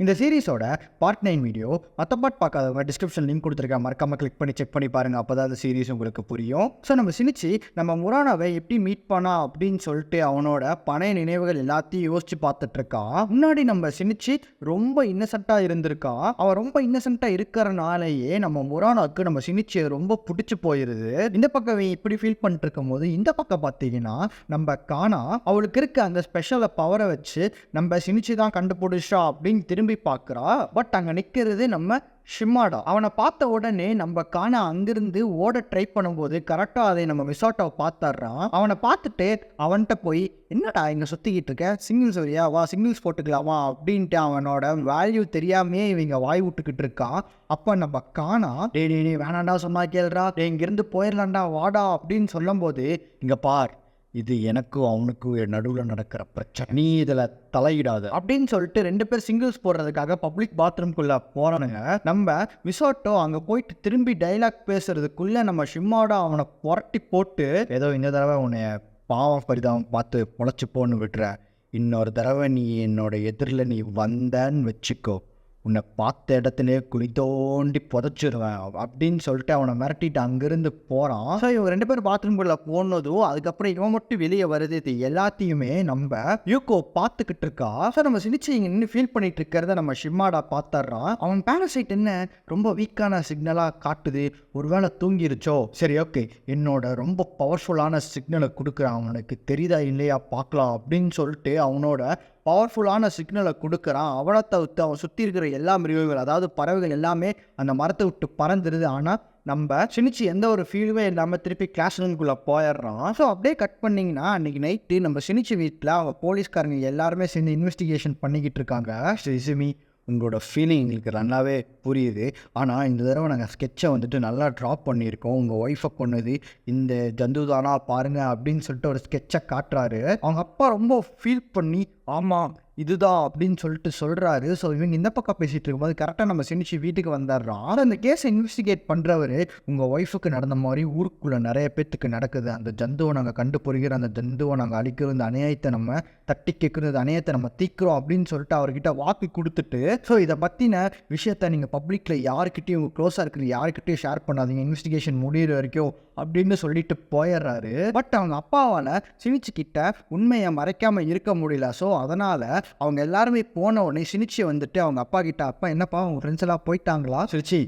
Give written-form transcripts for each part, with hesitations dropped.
இந்த சீரிஸோட part 9 video மற்ற part பார்க்காதவங்க டிஸ்கிரிப்ஷன் லிங்க் கொடுத்துருக்கேன், மறக்காம கிளிக் பண்ணி செக் பண்ணி பாருங்கள். அப்போ தான் அந்த சீரிஸ் உங்களுக்கு புரியும். ஸோ நம்ம சினிச்சி நம்ம முரானாவை எப்படி மீட் பண்ணா அப்படின்னு சொல்லிட்டு அவனோட பழைய நினைவுகள் எல்லாத்தையும் யோசிச்சு பார்த்துட்டு இருக்கான். முன்னாடி நம்ம சினிச்சி ரொம்ப இன்னசென்ட்டாக இருந்திருக்கான். அவன் ரொம்ப இன்னசென்ட்டாக இருக்கிறனாலேயே நம்ம முரானாவுக்கு நம்ம சினிச்சியை ரொம்ப பிடிச்சி போயிடுது. இந்த பக்கம் இப்படி ஃபீல் பண்ணிட்டு இருக்கும் போது இந்த பக்கம் பார்த்தீங்கன்னா நம்ம கானா அவளுக்கு இருக்க அந்த ஸ்பெஷலை பவரை வச்சு நம்ம சினிச்சி தான் கண்டுபிடிச்சா அப்படின்னு திரும்பி பார்க்குறா. பட் அங்கே நிற்கிறது நம்ம ஷிமாடா. அவனை பார்த்த உடனே நம்ம காணா அங்கிருந்து ஓட ட்ரை பண்ணும்போது கரெக்டாக அதை நம்ம மிசாட்டோவை பார்த்துட்றான். அவனை பார்த்துட்டு அவன்கிட்ட போய் என்னடா இங்கே சுற்றிக்கிட்டு இருக்க, சிங்கிள்ஸ் வரியா, வா சிங்கிள்ஸ் போட்டுக்கலாமா அப்படின்ட்டு அவனோட வேல்யூ தெரியாமே இவங்க வாய் விட்டுக்கிட்டு இருக்கான். அப்போ நம்ம காணா டே வேணாண்டா சொன்னா கேள்றா, இங்கேருந்து போயிடலாண்டா வாடா அப்படின்னு சொல்லும் போது இங்கே பார், இது எனக்கும் அவனுக்கும் நடுவில் நடக்கிற பிரச்சனை, நீ இதில் தலையிடாது அப்படின்னு சொல்லிட்டு 2 பேர் சிங்கிள்ஸ் போடுறதுக்காக பப்ளிக் பாத்ரூம்குள்ளே போகிறானுங்க. நம்ம மிசாட்டோ அங்கே போயிட்டு திரும்பி டைலாக் பேசுறதுக்குள்ளே நம்ம ஷிமாடா அவனை புரட்டி போட்டு ஏதோ இந்த தடவை உன்னை பாவம் பரிதாபம் பார்த்து முளைச்சி போன்னு விட்டுற, இன்னொரு தடவை நீ என்னோட எதிரில் நீ வந்தன்னு வச்சுக்கோ, உன்னை பார்த்த இடத்துல குழி தோண்டி புதைச்சிருவேன் அப்படின்னு சொல்லிட்டு அவனை மிரட்டிட்டு அங்கேருந்து போகிறான். ஸோ இவங்க 2 பேர் பாத்ரூம்குள்ளே போனதும் அதுக்கப்புறம் இவன் மட்டும் வெளியே வருது. இது எல்லாத்தையுமே நம்ம யூகோ பார்த்துக்கிட்டு இருக்கா. ஸோ நம்ம சினிச்சி இங்கே நின்று ஃபீல் பண்ணிட்டு இருக்கிறத நம்ம ஷிமாடா பார்த்துட்றான். அவன் பேரசைட் என்ன ரொம்ப வீக்கான சிக்னலாக காட்டுது, ஒருவேளை தூங்கிருச்சோ, சரி ஓகே என்னோட ரொம்ப பவர்ஃபுல்லான சிக்னலை கொடுக்குறான், அவனுக்கு தெரியுதா இல்லையா பார்க்கலாம் அப்படின்னு சொல்லிட்டு அவனோட பவர்ஃபுல்லான சிக்னலை கொடுக்குறான். அவனை தவிர்த்து அவன் சுற்றி இருக்கிற எல்லா மிருகங்கள், அதாவது பறவைகள் எல்லாமே அந்த மரத்தை விட்டு பறந்துடுது. ஆனால் நம்ம சினிச்சி எந்த ஒரு ஃபீலுமே இல்லாமல் திருப்பி கிளாஸ் ரூம்குள்ளே போயிடுறான். ஸோ அப்படியே கட் பண்ணிங்கன்னா அன்றைக்கி நைட்டு நம்ம சினிச்சி வீட்டில் அவங்க போலீஸ்காரங்க எல்லாருமே சேர்ந்து இன்வெஸ்டிகேஷன் பண்ணிக்கிட்டு இருக்காங்க. இசுமி உங்களோட ஃபீலிங் எங்களுக்கு நல்லாவே புரியுது, ஆனால் இந்த தடவை நாங்கள் ஸ்கெட்சை வந்துட்டு நல்லா ட்ராப் பண்ணியிருக்கோம், உங்கள் ஒய்ஃபை கொண்டது இந்த ஜந்து தானா பாருங்கள் அப்படின்னு சொல்லிட்டு ஒரு ஸ்கெட்சை காட்டுறாரு. அவங்க அப்பா ரொம்ப ஃபீல் பண்ணி ஆமாம் இதுதான் அப்படின்னு சொல்லிட்டு சொல்கிறாரு. ஸோ இவங்க இந்த பக்கம் பேசிகிட்டு இருக்கும்போது கரெக்டாக நம்ம சினிச்சி வீட்டுக்கு வந்துடுறான். அந்த கேஸை இன்வெஸ்டிகேட் பண்ணுறவர் உங்கள் ஒய்ஃபுக்கு நடந்த மாதிரி ஊருக்குள்ளே நிறைய பேர்த்துக்கு நடக்குது, அந்த ஜந்துவை நாங்கள் கண்டுபிடிக்கிற, அந்த ஜந்துவை நாங்கள் அழிக்கிறோம், இந்த அநியாயத்தை நம்ம தட்டி கேட்குறது, அநியாயத்தை நம்ம தீக்கிறோம் அப்படின்னு சொல்லிட்டு அவர்கிட்ட வாக்கு கொடுத்துட்டு ஸோ இதை பற்றின விஷயத்த நீங்கள் பப்ளிக்கில் யாருக்கிட்டையும் உங்கள் க்ளோஸாக இருக்கிற யாருக்கிட்டையும் ஷேர் பண்ணாதீங்க, இன்வெஸ்டிகேஷன் முடிகிற வரைக்கும் அப்படின்னு சொல்லிட்டு போயிடுறாரு. பட் அவங்க அப்பாவால் சினிச்சிக்கிட்ட உண்மையை மறைக்காமல் இருக்க முடியல. ஸோ அதனால் அவங்க எல்லாருமே போன உடனே சினிச்சியை வந்துட்டு அவங்க அப்பா கிட்ட, அப்பா என்னப்பா அவங்க ஃப்ரெண்ட்ஸ் எல்லாம் போயிட்டாங்களா, சினிச்சி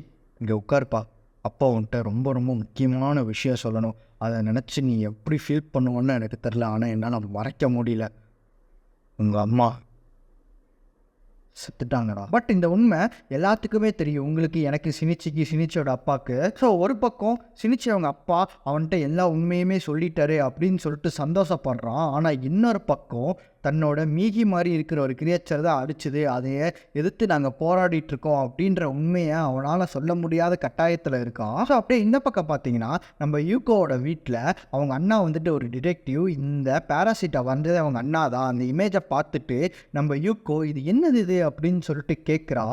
இங்கே உட்காருப்பா, அப்பா உன்கிட்ட ரொம்ப ரொம்ப முக்கியமான விஷயம் சொல்லணும், அதை நினச்சி நீ எப்படி ஃபீல் பண்ணுவோன்னு எனக்கு தெரில, ஆனால் என்னால் மறைக்க முடியல, உங்கள் அம்மா செத்துட்டாங்கடா. பட் இந்த உண்மை எல்லாத்துக்குமே தெரியும், உங்களுக்கு, எனக்கு, சினிச்சிக்கு, சினிச்சியோட அப்பாவுக்கு. ஸோ ஒரு பக்கம் சினிச்சி அவங்க அப்பா அவன்கிட்ட எல்லா உண்மையுமே சொல்லிட்டாரு அப்படின்னு சொல்லிட்டு சந்தோஷப்படுறான். ஆனால் இன்னொரு பக்கம் தன்னோட மீகி மாதிரி இருக்கிற ஒரு கிரியேச்சர் தான் அடிச்சுது, அதையே எதிர்த்து நாங்கள் போராடிட்டு இருக்கோம் அப்படின்ற உண்மையை அவனால் சொல்ல முடியாத கட்டாயத்தில் இருக்கான். ஸோ அப்படியே இந்த பக்கம் பார்த்தீங்கன்னா நம்ம யூகோவோட வீட்டில் அவங்க அண்ணா வந்துட்டு ஒரு டிடெக்டிவ், இந்த பேராசைட்டை வந்தது அவங்க அண்ணா தான். அந்த இமேஜை பார்த்துட்டு நம்ம யூகோ இது என்னது இது அப்படின்னு சொல்லிட்டு கேட்குறா.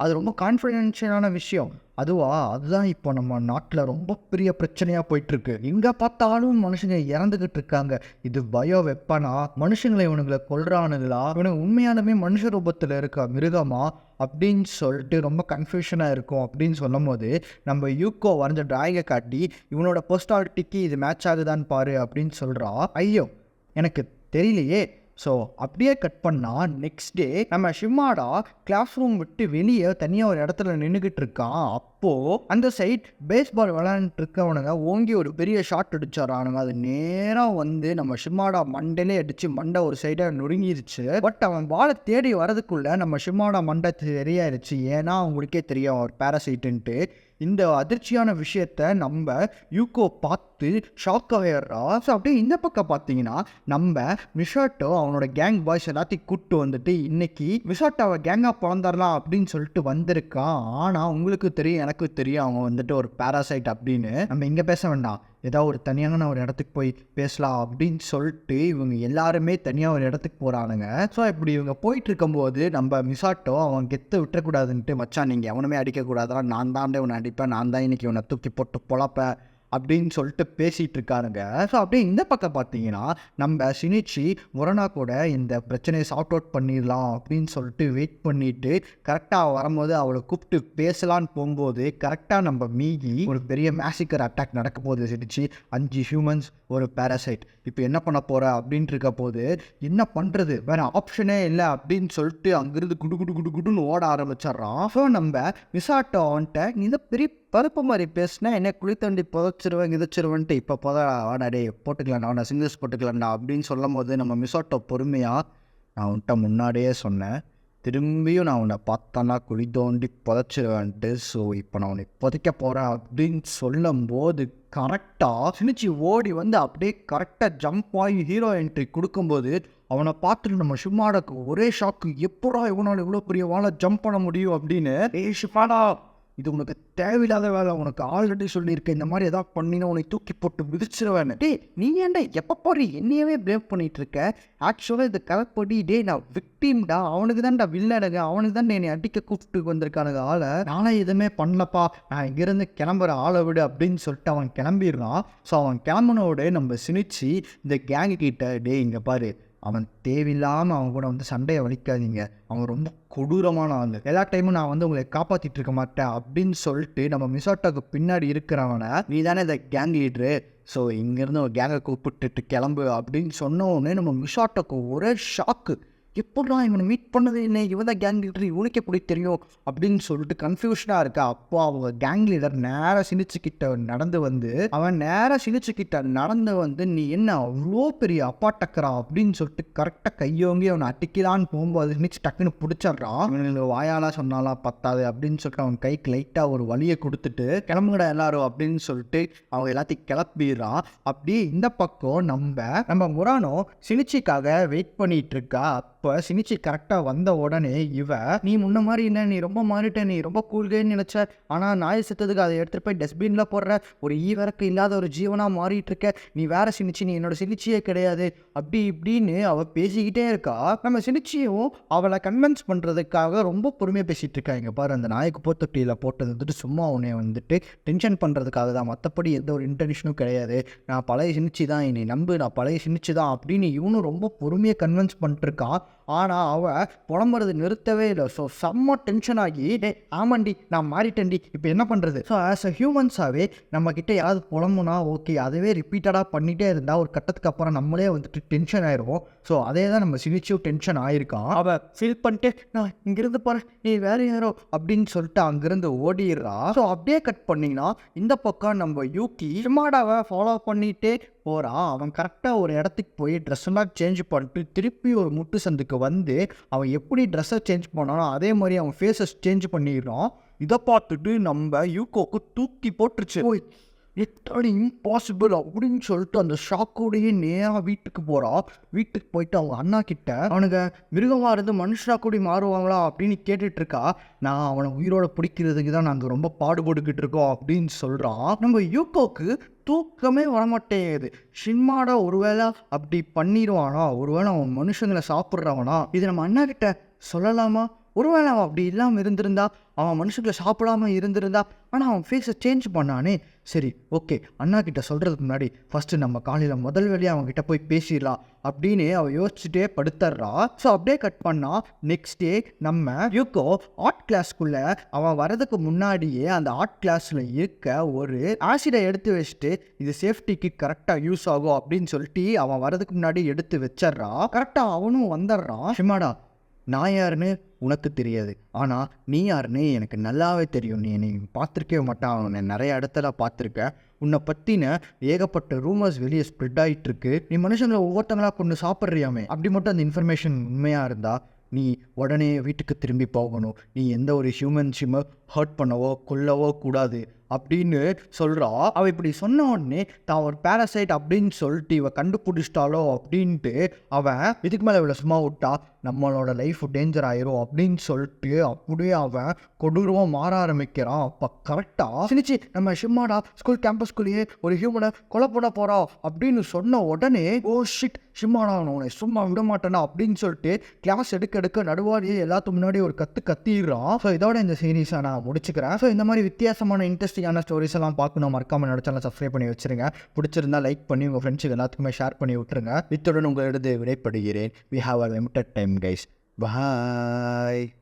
அது ரொம்ப கான்ஃபிடென்ஷியலான விஷயம், அதுவா, அதுதான் இப்போ நம்ம நாட்டில் ரொம்ப பெரிய பிரச்சனையாக போயிட்டுருக்கு, எங்கே பார்த்தாலும் மனுஷங்க இறந்துக்கிட்டு இருக்காங்க, இது பயோ வெப்பனா, மனுஷங்களை இவனுங்களை கொல்றானுங்களா, இவனுக்கு உண்மையாலுமே மனுஷ ரூபத்தில் இருக்கா மிருகமா அப்படின்னு சொல்லிட்டு ரொம்ப கன்ஃபியூஷனாக இருக்கும் அப்படின்னு சொல்லும் போது நம்ம யூகோ வரைஞ்ச டிராயிங்கை காட்டி இவனோட பர்சனாலிட்டிக்கு இது மேட்ச் ஆகுதான்னு பாரு அப்படின்னு சொல்கிறா. ஐயோ எனக்கு தெரியலையே. ஸோ அப்படியே கட் பண்ணால் நெக்ஸ்ட் டே நம்ம ஷிமாடா கிளாஸ் ரூம் விட்டு வெளியே தனியாக ஒரு இடத்துல நின்றுக்கிட்டு இருக்கான். அப்போது அந்த சைட் பேஸ்பால் விளையாண்டுட்டு இருக்கவனுங்க ஓங்கி ஒரு பெரிய ஷாட் அடிச்சாரானுங்க. அது நேராக வந்து நம்ம ஷிமாடா மண்டையிலே அடித்து மண்டை ஒரு சைடாக நொறுங்கிருச்சு. பட் அவன் பாலை தேடி வரதுக்குள்ளே நம்ம ஷிமாடா மண்டை தெரியாயிருச்சு, ஏன்னா அவங்களுக்கே தெரியும் அவர் பேராசைட்டுன்ட்டு. இந்த அதிர்ச்சியான விஷயத்த நம்ம யூகோ பார்த்து ஷாக் ஆகிடுறா. ஸோ அப்படியே இந்த பக்கம் பார்த்தீங்கன்னா நம்ம மிசாட்டோ அவனோட கேங் பாய்ஸ் எல்லாத்தையும் கூப்பிட்டு வந்துட்டு இன்னைக்கு மிசாட்டோவை கேங்காக பிறந்தரலாம் அப்படின்னு சொல்லிட்டு வந்திருக்கான். ஆனால் உங்களுக்கு தெரியும் எனக்கு தெரியும் அவன் வந்துட்டு ஒரு பேராசைட் அப்படின்னு. நம்ம இங்கே பேச வேண்டாம், ஏதாவது ஒரு தனியான ஒரு இடத்துக்கு போய் பேசலாம் அப்படின்னு சொல்லிட்டு இவங்க எல்லாருமே தனியாக ஒரு இடத்துக்கு போகிறானுங்க. ஸோ இப்படி இவங்க போயிட்டு இருக்கும்போது நம்ம மிசாட்டோ அவன் கெத்து விட்டுறக்கூடாதுன்ட்டு, மச்சான் நீங்கள் எவனுமே அடிக்கக்கூடாதான், நான் தான் உன்னை அடிப்பேன், நான் தான் இன்னைக்கு உன்னை தூக்கி போட்டு பொழப்பேன் அப்படின்னு சொல்லிட்டு பேசிகிட்டு இருக்காருங்க. ஸோ அப்படியே இந்த பக்கம் பார்த்தீங்கன்னா நம்ம சினிச்சி முரணா கூட இந்த பிரச்சனையை சார்ட் அவுட் பண்ணிடலாம் அப்படின்னு சொல்லிட்டு வெயிட் பண்ணிட்டு கரெக்டாக வரும்போது அவளை கூப்பிட்டு பேசலான்னு போகும்போது கரெக்டாக நம்ம மீகி ஒரு பெரிய மேசிக்கர் அட்டாக் நடக்க போகுது. சினிச்சி 5 ஹியூமன்ஸ் ஒரு பேராசைட், இப்போ என்ன பண்ண போகிற அப்படின்ட்டு இருக்க போது என்ன பண்ணுறது வேறு ஆப்ஷனே இல்லை அப்படின்னு சொல்லிட்டு அங்கேருந்து குடு குடு குடு குடுன்னு ஓட ஆரம்பிச்சிட்றான். ஸோ நம்ம மிசாட்டோ வந்துட்டு இந்த பெரிய பருப்பு மாதிரி பேசினா என்ன குளித்தண்டி புதைச்சிருவேன் கிதச்சிருவேன்ட்டு இப்போ வாடாடே போட்டுக்கலாம்டா, நான் சிங்கிள்ஸ் போட்டுக்கலாம்டா அப்படின்னு சொல்லும் போது நம்ம மிசாட்டோ பொறுமையாக நான் உன்ட்ட முன்னாடியே சொன்னேன், திரும்பியும் நான் உன்னை பார்த்தேன்னா குழி தோண்டி புதைச்சிருவேன்ட்டு, ஸோ இப்போ நான் உன்னை புதைக்க போகிறேன் அப்படின்னு சொல்லும் போது கரெக்டாக சினிச்சி ஓடி வந்து அப்படியே கரெக்டாக ஜம்ப் ஆகி ஹீரோ என்ட்ரி கொடுக்கும்போது அவனை பார்த்துட்டு நம்ம ஷிமாடாக்கு ஒரே ஷாக்கு, எப்படா இவனால் இவ்வளோ பெரிய வாழை ஜம்ப் பண்ண முடியும் அப்படின்னு. ஷிமாடா இது உனக்கு தேவையில்லாத வேலை, உனக்கு ஆல்ரெடி சொல்லியிருக்கேன், இந்த மாதிரி எதாவது பண்ணினா உனக்கு தூக்கி போட்டு மிதிச்சிருவேன்னு. டே நீ ஏன்டா எப்போ போய் என்னையவே ப்ளேம் பண்ணிகிட்டு இருக்க? ஆக்சுவலாக இது கலப்படி டே நான் விக்டீம்டா, அவனுக்கு தான்டா வில்லனுங்க, அவனுக்கு தான் என்னை அடிக்க கூப்பிட்டு வந்திருக்கானுங்க ஆளை, நானே எதுவுமே பண்ணலப்பா, நான் இங்கேருந்து கிளம்புற ஆளை விடு அப்படின்னு சொல்லிட்டு அவன் கிளம்பிடுறான். ஸோ அவன் கிளம்பினோட நம்ம சினிச்சு இந்த கேங்கு கிட்ட, டே இங்கே பாரு அவன் தேவையில்லாமல் அவன் கூட வந்து சண்டையை வலிக்காதீங்க, அவன் ரொம்ப கொடூரமான ஆள், எல்லா டைமும் நான் வந்து உங்களை காப்பாற்றிட்டு இருக்க மாட்டேன் அப்படின்னு சொல்லிட்டு நம்ம மிசாட்டோக்கு பின்னாடி இருக்கிறவனை நீ தானே இந்த கேங் லீட்ரு, ஸோ இங்கேருந்து ஒரு கேங்கை கூப்பிட்டுட்டு கிளம்பு அப்படின்னு சொன்ன உடனே நம்ம மிசாட்டோக்கு ஒரே ஷாக்கு, எப்படா இவனை மீட் பண்ணது என்ன, இவன் தான் கேங் லீடர், இவனுக்கு எப்படி தெரியும் அப்படின்னு சொல்லிட்டு கன்ஃபியூஷனாக இருக்கா. அப்போ அவங்க கேங் லீடர் நேராக சினிச்சுக்கிட்ட நடந்து வந்து நீ என்ன அவ்வளோ பெரிய அப்பா டக்கரா அப்படின்னு சொல்லிட்டு கரெக்டாக கையோங்கி அவனை அட்டிக்கலான்னு போகும்போது சினிச்சு டக்குன்னு பிடிச்சிட்றான். இவனுக்கு வாயாலாம் சொன்னாலாம் பத்தாது அப்படின்னு சொல்லிட்டு அவன் கைக்கு லைட்டாக ஒரு வலியை கொடுத்துட்டு கிளம்புங்கடா எல்லாரும் அப்படின்னு சொல்லிட்டு அவங்க எல்லாத்தையும் கிளப்பிடுறான். அப்படியே இந்த பக்கம் நம்ம முரானோ சினிச்சிக்காக வெயிட் பண்ணிட்டு இருக்கா. இப்போ சினிச்சி கரெக்டாக வந்த உடனே நீ முன்ன மாதிரி என்ன, நீ ரொம்ப மாறிட்ட, நீ ரொம்ப கூல்கேன்னு நினச்ச, ஆனால் நாய் செத்ததுக்கு அதை எடுத்துகிட்டு போய் டஸ்ட்பினில் போடுற, ஒரு ஈவரக்கு இல்லாத ஒரு ஜீவனாக மாறிட்டு இருக்க, நீ வேற சினிச்சி, நீ என்னோட சினிச்சியே கிடையாது அப்படி இப்படின்னு அவள் பேசிக்கிட்டே இருக்கா. நம்ம சினிச்சியும் அவளை கன்வின்ஸ் பண்ணுறதுக்காக ரொம்ப பொறுமையாக பேசிகிட்டு இருக்கா. இங்கே பாரு அந்த நாய்க்கு போத்தொட்டியில் போட்டது வந்துட்டு சும்மா உன்னை வந்துட்டு டென்ஷன் பண்ணுறதுக்காக தான், மற்றபடி எந்த ஒரு இன்டென்ஷனும் கிடையாது, நான் பழைய சினிச்சி தான், என்னை நம்பு, நான் பழைய சினிச்சி தான் அப்படின்னு இவனும் ரொம்ப பொறுமையாக கன்வின்ஸ் பண்ணிட்டுருக்கான். ஆனால் அவள் புலம்புறது நிறுத்தவே இல்லை. ஸோ செம்ம டென்ஷன் ஆகி, டே ஆமாண்டி நான் மாறிட்டேன்டி இப்போ என்ன பண்ணுறது. ஸோ ஆஸ் அ ஹியூமன்ஸாகவே நம்மக்கிட்ட யாராவது புலம்புனா ஓகே, அதுவே ரிப்பீட்டடாக பண்ணிகிட்டே இருந்தால் ஒரு கட்டத்துக்கு அப்புறம் நம்மளே வந்துட்டு டென்ஷன் ஆயிடுவோம். ஸோ அதே தான் நம்ம சினிச்சும் டென்ஷன் ஆகிருக்கான். அவள் ஃபீல் பண்ணிட்டு நான் இங்கேருந்து போகிறேன், நீ வேறு யாரோ அப்படின்னு சொல்லிட்டு அங்கேருந்து ஓடிடுறா. ஸோ அப்படியே கட் பண்ணிங்கன்னா இந்த பக்கம் நம்ம யூகி ஷிமாடாவை ஃபாலோ பண்ணிகிட்டே போகிறான். அவன் கரெக்டாக ஒரு இடத்துக்கு போய் ட்ரெஸ்ஸெல்லாம் சேஞ்ச் பண்ணிட்டு திருப்பி ஒரு முட்டு சந்துக்கு வந்து அவன் எப்படி ட்ரெஸ்ஸை சேஞ்ச் பண்ணானோ அதே மாதிரி அவன் ஃபேஸை சேஞ்ச் பண்ணிடுறான். இதை பார்த்துட்டு நம்ம யூகோக்கு தூக்கி போட்டுருச்சு. எட்டாடி இம்பாசிபிள் அப்படின்னு சொல்லிட்டு அந்த ஷாக்கோடையே நேராக வீட்டுக்கு போகிறான். வீட்டுக்கு போயிட்டு அவங்க அண்ணா கிட்ட அவனுங்க மிருகமாக இருந்து மனுஷனா கூடி மாறுவாங்களா அப்படின்னு கேட்டுட்டு இருக்கா. நான் அவனை உயிரோட பிடிக்கிறதுக்கு தான் நாங்கள் ரொம்ப பாடுபட்டுக்கிட்டு இருக்கோம் அப்படின்னு சொல்கிறான். நம்ம யூகோக்கு தூக்கமே வரமாட்டேங்குது. ஷின்மாடா ஒருவேளை அப்படி பண்ணிடுவானா, ஒருவேளை அவன் மனுஷங்களை சாப்பிட்றவனா, இது நம்ம அண்ணா கிட்ட சொல்லலாமா? ஒருவேளை அவன் அப்படி இல்லாமல் இருந்திருந்தா, அவன் மனுஷங்களை சாப்பிடாமல் இருந்திருந்தா, ஆனால் அவன் ஃபேஸை சேஞ்ச் பண்ணானே. சரி ஓகே, அண்ணா கிட்ட சொல்கிறதுக்கு முன்னாடி ஃபஸ்ட்டு நம்ம காலையில் முதல் வேலையாக அவன்கிட்ட போய் பேசிடலாம் அப்படின்னு அவன் யோசிச்சுட்டே படுத்துடுறா. ஸோ அப்படியே கட் பண்ணால் நெக்ஸ்ட் டே நம்ம யூகோ ஆர்ட் கிளாஸ்க்குள்ளே அவன் வரதுக்கு முன்னாடியே அந்த ஆர்ட் கிளாஸில் இருக்க ஒரு ஆசிடை எடுத்து வச்சுட்டு இது சேஃப்டிக்கு கரெக்டாக யூஸ் ஆகும் அப்படின்னு சொல்லிட்டு அவன் வரதுக்கு முன்னாடி எடுத்து வச்சிட்றான். கரெக்டாக அவனும் வந்துடுறான். ஷிமாடா நான் யாருன்னு உனக்கு தெரியாது, ஆனால் நீ யாருன்னு எனக்கு நல்லாவே தெரியும், நீ என்னை பார்த்துருக்கவே மாட்டான், அவனை நிறைய இடத்துல பார்த்துருக்கேன், உன்னை பற்றின ஏகப்பட்ட ரூமர்ஸ் வெளியே ஸ்ப்ரெட் ஆகிட்டுருக்கு, நீ மனுஷங்களை ஒவ்வொருத்தங்களாக கொண்டு சாப்பிட்றியாமே, அப்படி மட்டும் அந்த இன்ஃபர்மேஷன் உண்மையாக இருந்தால் நீ உடனே வீட்டுக்கு திரும்பி போகணும், நீ எந்த ஒரு ஹியூமன்ஷிப்பை ஹர்ட் பண்ணவோ கொல்லவோ கூடாது அப்படின்னு சொல்கிறா. அவள் இப்படி சொன்ன உடனே தான் ஒரு பேராசைட் அப்படின்னு சொல்லிட்டு இவள் கண்டுபிடிச்சிட்டாலோ அப்படின்ட்டு அவன் இதுக்கு மேலே இவ்வளோ சும்மா விட்டா நம்மளோட லைஃப் டேஞ்சர் ஆயிரும் அப்படின்னு சொல்லிட்டு அப்படியே அவன் கொடூரமாக மாற ஆரம்பிக்கிறான். அப்போ கரெக்டாக சினிச்சு நம்ம ஷிமாடா ஸ்கூல் கேம்பஸ்குள்ளேயே ஒரு ஹியூமனை கொலை பண்ண போகிறா அப்படின்னு சொன்ன உடனே ஓ ஷிட் ஷிமாடா உன்னை சும்மா விட மாட்டேனா அப்படின்னு சொல்லிட்டு கிளாஸ் எடுக்க நடுவாரியே எல்லாத்துக்கு முன்னாடி ஒரு கத்திடுறான். ஸோ இதோட இந்த சீரீஸை நான் முடிச்சுக்கிறேன். ஸோ இந்த மாதிரி வித்தியாசமான இன்ட்ரெஸ்டிங் இன்ட்ரெஸ்டிங்கான ஸ்டோரிஸ் எல்லாம் பார்க்கணும் மறக்காம என்னோட சேனல் சப்ஸ்கிரைப் பண்ணி வச்சிருங்க. பிடிச்சிருந்தா லைக் பண்ணி உங்கள் ஃப்ரெண்ட்ஸுக்கு எல்லாத்துக்குமே ஷேர் பண்ணி விட்டுருங்க. இத்துடன் உங்களிடம் விடைப்படுகிறேன். We have a limited time guys. Bye.